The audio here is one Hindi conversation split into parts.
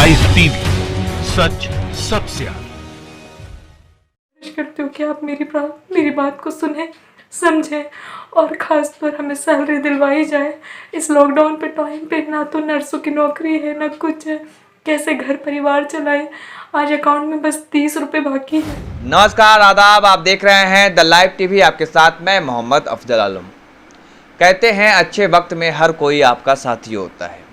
लाइव टीवी, सच सबसे आगे। कोशिश करती हूँ कि आप मेरी बात को सुने, समझें और ख़ास पर हमें सैलरी दिलवाई जाए। इस लॉकडाउन पे टाइम पे ना तो नर्सों की नौकरी है ना कुछ है, कैसे घर परिवार चलाएं। आज अकाउंट में बस 30 रुपये बाकी है। नमस्कार, आदाब। आप देख रहे हैं द लाइव टीवी। आपके साथ मैं मोहम्मद अफजल आलम। कहते हैं अच्छे वक्त में हर कोई आपका साथी होता है,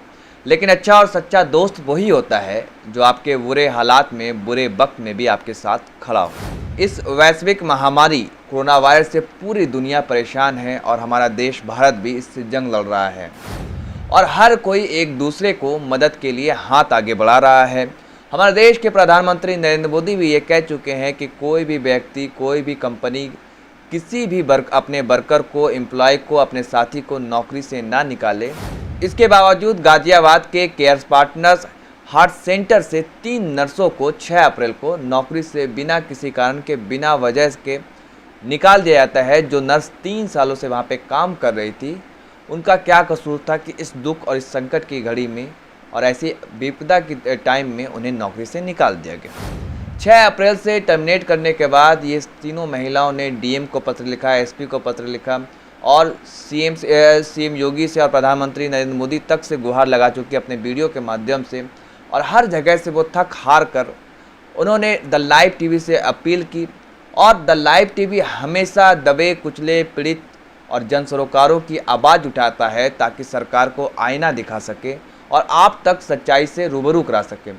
लेकिन अच्छा और सच्चा दोस्त वही होता है जो आपके बुरे हालात में, बुरे वक्त में भी आपके साथ खड़ा हो। इस वैश्विक महामारी कोरोना वायरस से पूरी दुनिया परेशान है और हमारा देश भारत भी इससे जंग लड़ रहा है और हर कोई एक दूसरे को मदद के लिए हाथ आगे बढ़ा रहा है। हमारे देश के प्रधानमंत्री नरेंद्र मोदी भी ये कह चुके हैं कि कोई भी व्यक्ति, कोई भी कंपनी किसी भी अपने वर्कर को, एम्प्लॉय को, अपने साथी को नौकरी से ना निकाले। इसके बावजूद गाजियाबाद के केयर पार्टनर्स हार्ट सेंटर से 3 नर्सों को 6 अप्रैल को नौकरी से बिना किसी कारण के, बिना वजह के निकाल दिया जाता है। जो नर्स 3 सालों से वहाँ पे काम कर रही थी, उनका क्या कसूर था कि इस दुख और इस संकट की घड़ी में और ऐसी विपदा की टाइम में उन्हें नौकरी से निकाल दिया गया। 6 अप्रैल से टर्मिनेट करने के बाद ये तीनों महिलाओं ने डीएम को पत्र लिखा, एसपी को पत्र लिखा और सीएम योगी से और प्रधानमंत्री नरेंद्र मोदी तक से गुहार लगा चुकी अपने वीडियो के माध्यम से। और हर जगह से वो थक हार कर उन्होंने द लाइव टीवी से अपील की। और द लाइव टीवी हमेशा दबे कुचले, पीड़ित और जन सरोकारों की आवाज़ उठाता है ताकि सरकार को आईना दिखा सके और आप तक सच्चाई से रूबरू करा सके।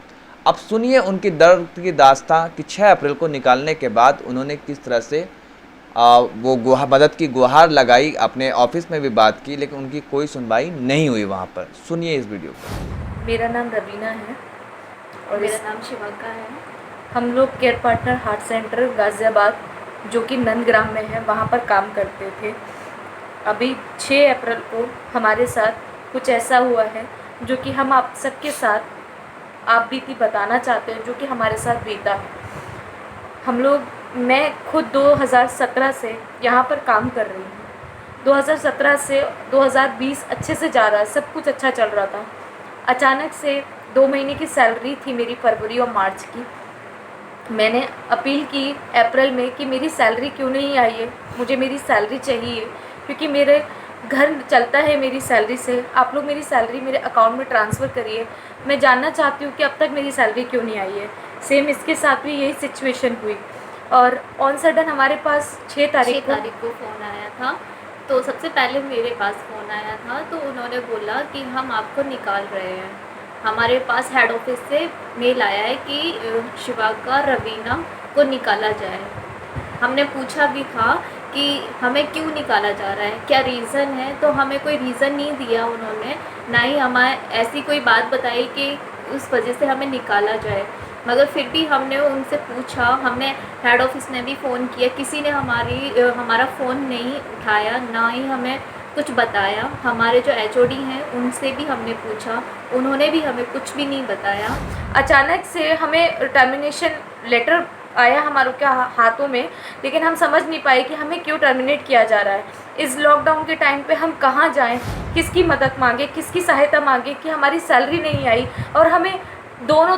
अब सुनिए उनकी दर्द की दास्तां कि 6 अप्रैल को निकालने के बाद उन्होंने किस तरह से वो मदद की गुहार लगाई, अपने ऑफिस में भी बात की, लेकिन उनकी कोई सुनवाई नहीं हुई वहाँ पर। सुनिए इस वीडियो को। मेरा नाम रवीना है और मेरा नाम शिवांका है। हम लोग care partner heart centre Ghaziabad, जो कि नंदग्राम में है, वहाँ पर काम करते थे। अभी 6 अप्रैल को हमारे साथ कुछ ऐसा हुआ है जो कि हम आप सबके साथ आप बीती बताना चाहते हैं, जो कि हमारे साथ बीता है। मैं खुद 2017 से यहाँ पर काम कर रही हूँ। 2017 से 2020 अच्छे से जा रहा है, सब कुछ अच्छा चल रहा था। अचानक से 2 महीने की सैलरी थी मेरी, फरवरी और मार्च की। मैंने अपील की अप्रैल में कि मेरी सैलरी क्यों नहीं आई है, मुझे मेरी सैलरी चाहिए, क्योंकि मेरे घर चलता है मेरी सैलरी से। आप लोग मेरी सैलरी मेरे अकाउंट में ट्रांसफ़र करिए। मैं जानना चाहती हूँ कि अब तक मेरी सैलरी क्यों नहीं आई है। सेम इसके साथ भी यही सिचुएशन हुई और ऑन सडन हमारे पास 6 तारीख को फ़ोन आया था। तो सबसे पहले मेरे पास फ़ोन आया था, तो उन्होंने बोला कि हम आपको निकाल रहे हैं। हमारे पास हेड ऑफिस से मेल आया है कि शिवांका रवीना को निकाला जाए। हमने पूछा भी था कि हमें क्यों निकाला जा रहा है, क्या रीज़न है, तो हमें कोई रीज़न नहीं दिया उन्होंने, ना ही हमें ऐसी कोई बात बताई कि उस वजह से हमें निकाला जाए। मगर फिर भी हमने उनसे पूछा, हमने हेड ऑफिस में भी फ़ोन किया, किसी ने हमारा फ़ोन नहीं उठाया, ना ही हमें कुछ बताया। हमारे जो एचओडी हैं उनसे भी हमने पूछा, उन्होंने भी हमें कुछ भी नहीं बताया। अचानक से हमें टर्मिनेशन लेटर आया हमारों के हाथों में, लेकिन हम समझ नहीं पाए कि हमें क्यों टर्मिनेट किया जा रहा है। इस लॉकडाउन के टाइम पे हम कहाँ जाएं, किसकी मदद मांगे, किसकी सहायता मांगे कि हमारी सैलरी नहीं आई और हमें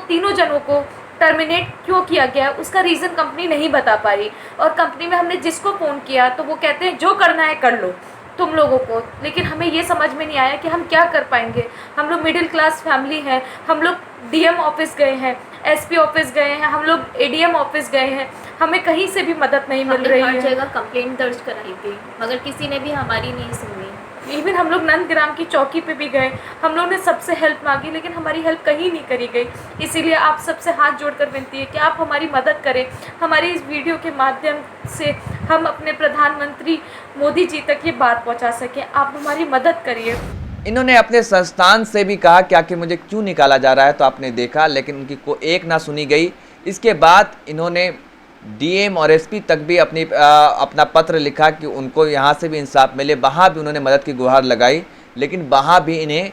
तीनों जनों को टर्मिनेट क्यों किया गया, उसका रीज़न कंपनी नहीं बता पा रही। और कंपनी में हमने जिसको फ़ोन किया तो वो कहते हैं जो करना है कर लो तुम लोगों को, लेकिन हमें ये समझ में नहीं आया कि हम क्या कर पाएंगे। हम लोग मिडिल क्लास फैमिली हैं, हम लोग डीएम ऑफिस गए हैं, एसपी ऑफिस गए हैं, हम लोग एडीएम ऑफिस गए हैं, हमें कहीं से भी मदद नहीं मिल रही है। हर जगह कंप्लेंट दर्ज कराई थी, मगर किसी ने भी हमारी नहीं सुनी। इवन हम लोग नंदग्राम की चौकी पे भी गए, हम लोगों ने सबसे हेल्प मांगी, लेकिन हमारी हेल्प कहीं नहीं करी गई। इसीलिए आप सबसे हाथ जोड़कर विनती है कि आप हमारी मदद करें। हमारी इस वीडियो के माध्यम से हम अपने प्रधानमंत्री मोदी जी तक ये बात पहुंचा सकें। आप हमारी मदद करिए। इन्होंने अपने संस्थान से भी कहा कि आखिर मुझे क्यों निकाला जा रहा है, तो आपने देखा, लेकिन उनकी को एक ना सुनी गई। इसके बाद इन्होंने डीएम और एसपी तक भी अपना पत्र लिखा कि उनको यहाँ से भी इंसाफ मिले। वहाँ भी उन्होंने मदद की गुहार लगाई, लेकिन वहाँ भी इन्हें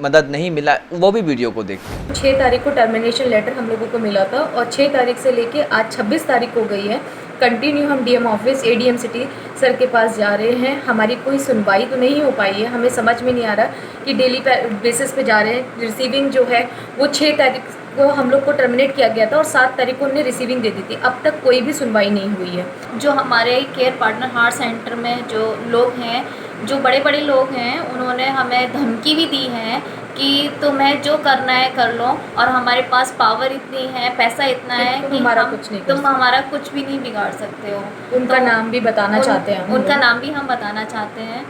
मदद नहीं मिला। वो भी वीडियो को देखिए। 6 तारीख को टर्मिनेशन लेटर हम लोगों को मिला था और 6 तारीख से लेके आज 26 तारीख हो गई है। कंटिन्यू हम DM office, ADM city sir के पास जा रहे हैं। हमारी कोई सुनवाई तो नहीं हो पाई है। हमें समझ में नहीं आ रहा कि डेली बेसिस पे जा रहे हैं। रिसीविंग जो है वो 6 तारीख को हम लोग को टर्मिनेट किया गया था और 7 तारीख को उन्हें रिसीविंग दे दी थी। अब तक कोई भी सुनवाई नहीं हुई है। जो हमारे केयर पार्टनर हार्ट सेंटर में जो लोग हैं, जो बड़े बड़े लोग हैं, उन्होंने हमें धमकी भी दी है कि तुम्हें जो करना है कर लो, और हमारे पास पावर इतनी है, पैसा इतना है कि तुम हमारा कुछ भी नहीं बिगाड़ सकते हो। उनका नाम भी बताना चाहते हैं हम। उनका नाम भी हम बताना चाहते हैं।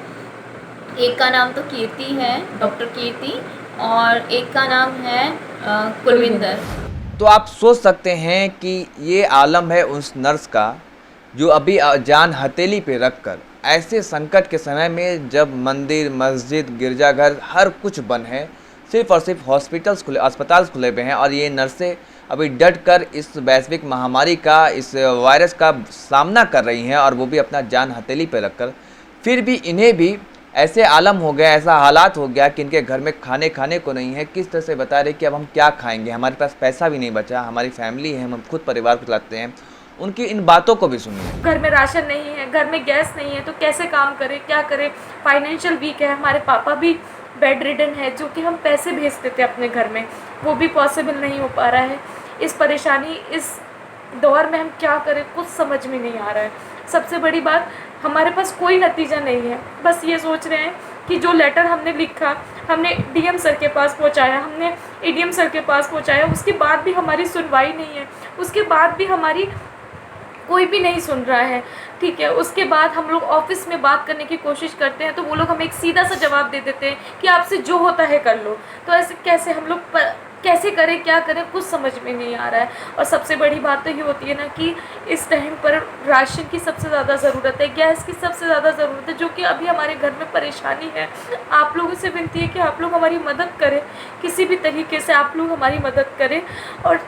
एक का नाम तो कीर्ति है, डॉक्टर कीर्ति, और एक का नाम है कुलविंदर। तो आप सोच सकते हैं कि ये आलम है उस नर्स का जो अभी जान हथेली पे रखकर ऐसे संकट के समय में, जब मंदिर, मस्जिद, गिरजाघर हर कुछ बंद है, सिर्फ और सिर्फ अस्पताल खुले हुए हैं, और ये नर्सें अभी डट कर इस वैश्विक महामारी का, इस वायरस का सामना कर रही हैं, और वो भी अपना जान हथेली पे रखकर। फिर भी इन्हें भी ऐसे आलम हो गया, ऐसा हालात हो गया कि इनके घर में खाने को नहीं है। किस तरह से बता रहे कि अब हम क्या खाएंगे, हमारे पास पैसा भी नहीं बचा, हमारी फैमिली है, हम खुद परिवार को चलाते हैं। उनकी इन बातों को भी सुनिए। घर में राशन नहीं है, घर में गैस नहीं है, तो कैसे काम करें, क्या करें। फाइनेंशियल वीक है, हमारे पापा भी बेड रिडन है, जो कि हम पैसे भेजते थे अपने घर में, वो भी पॉसिबल नहीं हो पा रहा है। इस परेशानी, इस दौर में हम क्या करें, कुछ समझ में नहीं आ रहा है। सबसे बड़ी बात, हमारे पास कोई नतीजा नहीं है। बस ये सोच रहे हैं कि जो लेटर हमने लिखा, हमने डीएम सर के पास पहुंचाया, हमने एडीएम सर के पास पहुंचाया, उसके बाद भी हमारी सुनवाई नहीं है, उसके बाद भी हमारी कोई भी नहीं सुन रहा है। ठीक है, उसके बाद हम लोग ऑफिस में बात करने की कोशिश करते हैं तो वो लोग हमें एक सीधा सा जवाब दे देते हैं कि आपसे जो होता है कर लो। तो ऐसे कैसे हम लोग कैसे करें, क्या करें, कुछ समझ में नहीं आ रहा है। और सबसे बड़ी बात तो ये होती है ना कि इस टाइम पर राशन की सबसे ज़्यादा ज़रूरत है, गैस की सबसे ज़्यादा ज़रूरत है, जो कि अभी हमारे घर में परेशानी है। आप लोगों से विनती है कि आप लोग हमारी मदद करें, किसी भी तरीके से आप लोग हमारी मदद करें। और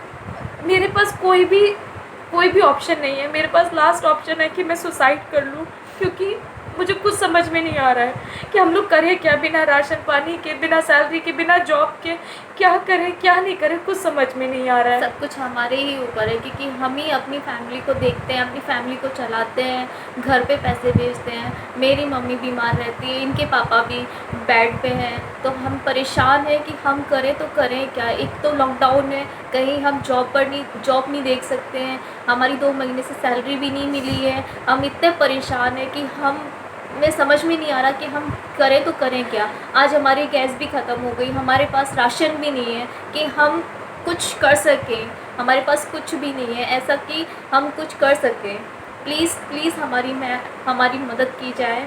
मेरे पास कोई भी ऑप्शन नहीं है। मेरे पास लास्ट ऑप्शन है कि मैं सुसाइड कर लूँ, क्योंकि मुझे कुछ समझ में नहीं आ रहा है कि हम लोग करें क्या, बिना राशन पानी के, बिना सैलरी के, बिना जॉब के, क्या करें क्या नहीं करें, कुछ समझ में नहीं आ रहा है। सब कुछ हमारे ही ऊपर है, क्योंकि हम ही अपनी फैमिली को देखते हैं, अपनी फैमिली को चलाते हैं, घर पे पैसे भेजते हैं। मेरी मम्मी बीमार रहती है, इनके पापा भी बेड पे हैं, तो हम परेशान हैं कि हम करें तो करें क्या। एक तो लॉकडाउन है, कहीं हम जॉब नहीं देख सकते हैं, हमारी 2 महीने से सैलरी भी नहीं मिली है। हम इतने परेशान हैं कि हमें समझ में नहीं आ रहा कि हम करें तो करें क्या। आज हमारी गैस भी ख़त्म हो गई, हमारे पास राशन भी नहीं है कि हम कुछ कर सकें, हमारे पास कुछ भी नहीं है ऐसा कि हम कुछ कर सकें। प्लीज़ हमारी मदद की जाए।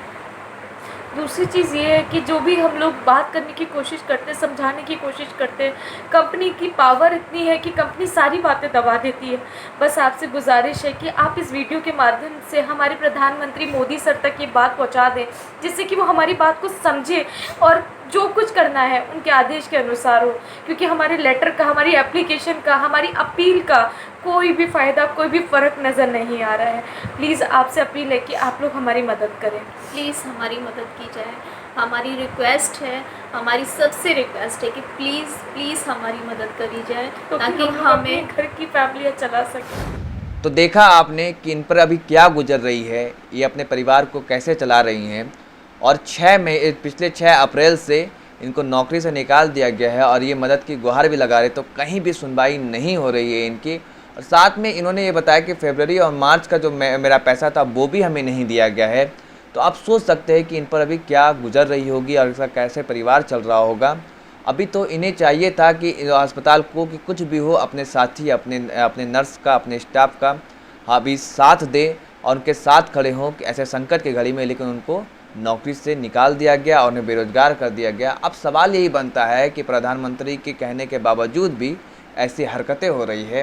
दूसरी चीज़ ये है कि जो भी हम लोग बात करने की कोशिश करते हैं, समझाने की कोशिश करते हैं, कंपनी की पावर इतनी है कि कंपनी सारी बातें दबा देती है। बस आपसे गुजारिश है कि आप इस वीडियो के माध्यम से हमारे प्रधानमंत्री मोदी सर तक ये बात पहुंचा दें, जिससे कि वो हमारी बात को समझे और जो कुछ करना है उनके आदेश के अनुसार हो। क्योंकि हमारे लेटर का, हमारी एप्लीकेशन का, हमारी अपील का कोई भी फ़ायदा, कोई भी फ़र्क नज़र नहीं आ रहा है। प्लीज़ आपसे अपील है कि आप लोग हमारी मदद करें। प्लीज़ हमारी मदद की जाए, हमारी रिक्वेस्ट है, हमारी सबसे रिक्वेस्ट है कि प्लीज़ हमारी मदद करी जाए, ताकि हमें घर की फैमिलियाँ चला सकें। तो देखा आपने कि इन पर अभी क्या गुजर रही है, ये अपने परिवार को कैसे चला रही हैं। और पिछले 6 अप्रैल से इनको नौकरी से निकाल दिया गया है, और ये मदद की गुहार भी लगा रहे, तो कहीं भी सुनवाई नहीं हो रही है इनकी। और साथ में इन्होंने ये बताया कि फरवरी और मार्च का जो मेरा पैसा था वो भी हमें नहीं दिया गया है। तो आप सोच सकते हैं कि इन पर अभी क्या गुजर रही होगी और इसका कैसे परिवार चल रहा होगा। अभी तो इन्हें चाहिए था कि अस्पताल को कि कुछ भी हो, अपने साथी, अपने नर्स का, अपने स्टाफ का अभी साथ दे और उनके साथ खड़े हों कि ऐसे संकट की घड़ी में। लेकिन उनको नौकरी से निकाल दिया गया और उन्हें बेरोजगार कर दिया गया। अब सवाल यही बनता है कि प्रधानमंत्री के कहने के बावजूद भी ऐसी हरकतें हो रही है।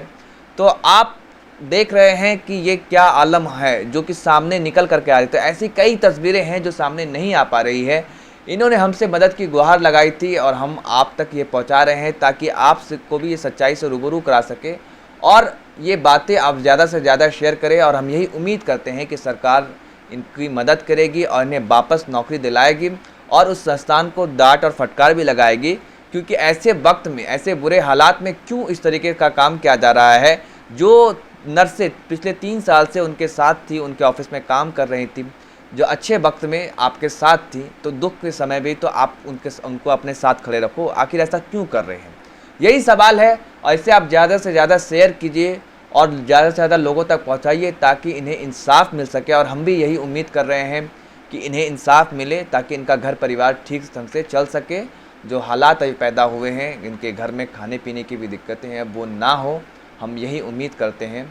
तो आप देख रहे हैं कि ये क्या आलम है जो कि सामने निकल करके आ रही। तो ऐसी कई तस्वीरें हैं जो सामने नहीं आ पा रही है। इन्होंने हमसे मदद की गुहार लगाई थी और हम आप तक ये पहुंचा रहे हैं ताकि आप को भी ये सच्चाई से रूबरू करा सके और ये बातें आप ज़्यादा से ज़्यादा शेयर करें। और हम यही उम्मीद करते हैं कि सरकार इनकी मदद करेगी और इन्हें वापस नौकरी दिलाएगी और उस संस्थान को डांट और फटकार भी लगाएगी, क्योंकि ऐसे वक्त में, ऐसे बुरे हालात में क्यों इस तरीके का काम किया जा रहा है। जो नर्सें पिछले 3 साल से उनके साथ थी, उनके ऑफिस में काम कर रही थी, जो अच्छे वक्त में आपके साथ थी, तो दुख के समय भी तो आप उनको अपने साथ खड़े रखो। आखिर ऐसा क्यों कर रहे हैं, यही सवाल है। और इसे आप ज़्यादा से ज़्यादा शेयर कीजिए और ज़्यादा से ज़्यादा लोगों तक पहुंचाइए ताकि इन्हें इंसाफ मिल सके। और हम भी यही उम्मीद कर रहे हैं कि इन्हें इंसाफ मिले ताकि इनका घर परिवार ठीक ढंग से चल सके। जो हालात अभी पैदा हुए हैं, इनके घर में खाने पीने की भी दिक्कतें हैं, वो ना हो, हम यही उम्मीद करते हैं।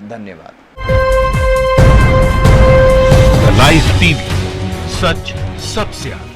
धन्यवाद। द लाइव टीवी, सच सबसे आगे।